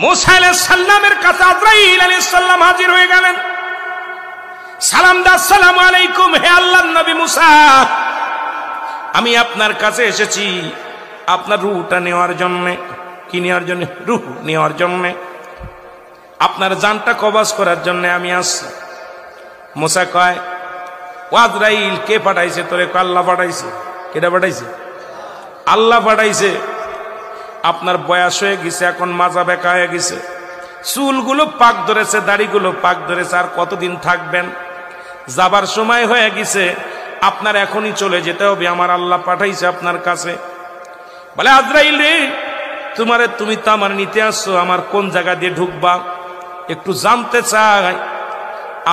মুসা আলাইহিস সালামের কাছে আজরাইল আলাইহিস সালাম হাজির হয়ে গেলেন। সালাম দা, আসসালামু আলাইকুম, হে আল্লাহর নবী মুসা, আমি আপনার কাছে এসেছি আপনার রূহটা নেওয়ার জন্য। কি নেওয়ার জন্য? রূহ নেওয়ার জন্য, আপনার জানটা কবজ করার জন্য আমি আসছি। মুসা কয়, ও আজরাইল, কে পাঠাইছে তোরে? আল্লাহ পাঠাইছে। কেটা পাঠাইছে? আল্লাহ পাঠাইছে। আপনার বয়স হয়ে গেছে, এখন মাজা বেঁকা হয়ে গেছে, চুলগুলো পাক ধরেছে, দাড়িগুলো পাক ধরেছে, আর কতদিন থাকবেন? যাবার সময় হয়ে গেছে, আপনার এখনই চলে যেতে হবে, আমার আল্লাহ পাঠাইছে আপনার কাছে। বলে, আজরাইল রে, তুমি তো আমার নিতে আসছো, আমার কোন জায়গা দিয়ে ঢুকবা একটু জানতে চাই।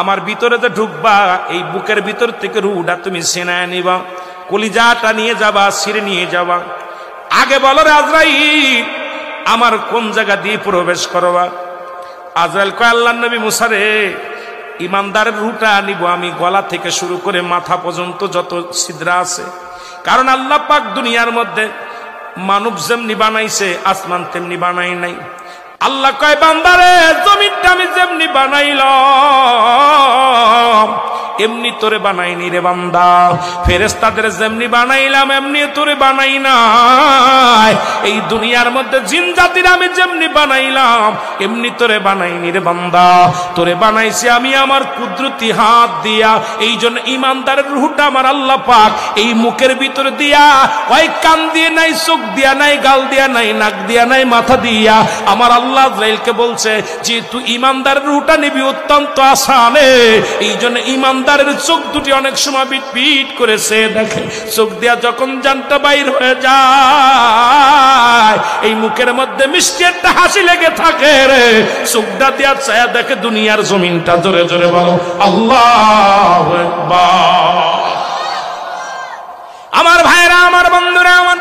আমার ভিতরে তো ঢুকবা, এই বুকের ভিতর থেকে রুহটা তুমি সেনায় নিবা, কলিজাটা নিয়ে যাবা, ছিঁড়ে নিয়ে যাবা। আগে বলো রে আজরাইল, আমার কোন জায়গা দিয়ে প্রবেশ করবা? আজরাইল কয়, আল্লাহর নবী মুসা রে, ইমানদারের রুহটা নিব আমি গলা থেকে শুরু করে মাথা পর্যন্ত যত ছিদ্রা আছে। কারণ আল্লাহ পাক দুনিয়ার মধ্যে মানব যেমনি বানাইছে, আসমান তেমনি বানাই নাই। আল্লাহ কয়, বান্দারে, জমিনটা আমি যেমনি বানাইলাম এমনি তোরে বানাইনি রে বান্দা। ফেরেশতাদের যেমনি বানাইলাম এমনি তোরে বানাই নাই। এই দুনিয়ার মধ্যে জিন জাতির আমি যেমনি বানাইলাম এমনি তোরে বানাইনি রে বান্দা। তোরে বানাইছি আমি আমার কুদরতি হাত দিয়া। এই জন্য ইমানদারের রূহটা আমার আল্লাহ পাক এই মুখের ভিতরে দিয়া, ওই কান দিয়ে নাই, চোখ দিয়া নাই, গাল দিয়া নাই, নাক দিয়া নাই, মাথা দিয়া আমার আল্লাহ আজরাইলকে বলছে যে তুই ইমানদারের রূহটা নিবি, অত্যন্ত আসানে। এই জন্য ইমানদারের চোখ দুটি অনেক সময় বিট করেছে, দেখে চোখ দিয়া যখন জানটা বাইর হয়ে যায়, এই মুখের মধ্যে মিষ্টি একটা হাসি লেগে থাকে রে। চোখটা দিয়া ছায়া দেখে দুনিয়ার জমিনটা। জোরে জোরে বলো আল্লাহু আকবার। আমার ভাইরা, আমার বন্ধুরা, আমার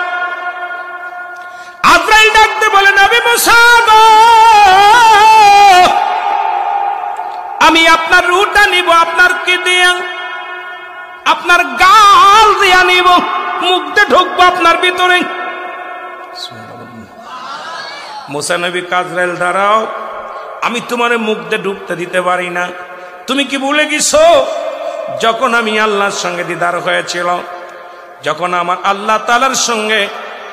আজরাইল ডাকতে বলে, নবী মুসা গো, আমি আপনার রূহটা নিব। আপনার কি দিয়া? আপনার গাল দিয়া নিব, মুখ দিয়ে ঢুকবো আপনার ভিতরে। মুসা নবী, আজরাইল দাঁড়াও, আমি তোমার মুখ দিয়ে ঢুকতে দিতে পারি না। তুমি কি ভুলে গেছো যখন আমি আল্লাহর সঙ্গে দিদার হয়েছিল, যখন আমার আল্লাহ তাআলার সঙ্গে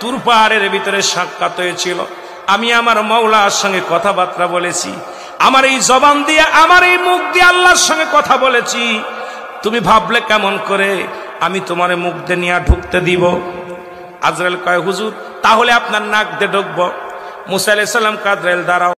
তুর পাহাড়ের ভিতরে সাক্ষাৎ হয়েছিল, আমি আমার মাওলার সঙ্গে কথাবার্তা বলেছি, আমার এই জবান দিয়ে, আমার এই মুখ দিয়ে আল্লাহর সঙ্গে কথা বলেছি। তুমি ভাবলে কেমন করে আমি তোমার মুখ দিয়ে নিয়ে ঢুকতে দিব? আজরাইল কয়, হুজুর, তাহলে আপনার নাক দিয়ে ঢুকবো। মুসা আলাইহিস সালাম, আজরাইল দাঁড়াও।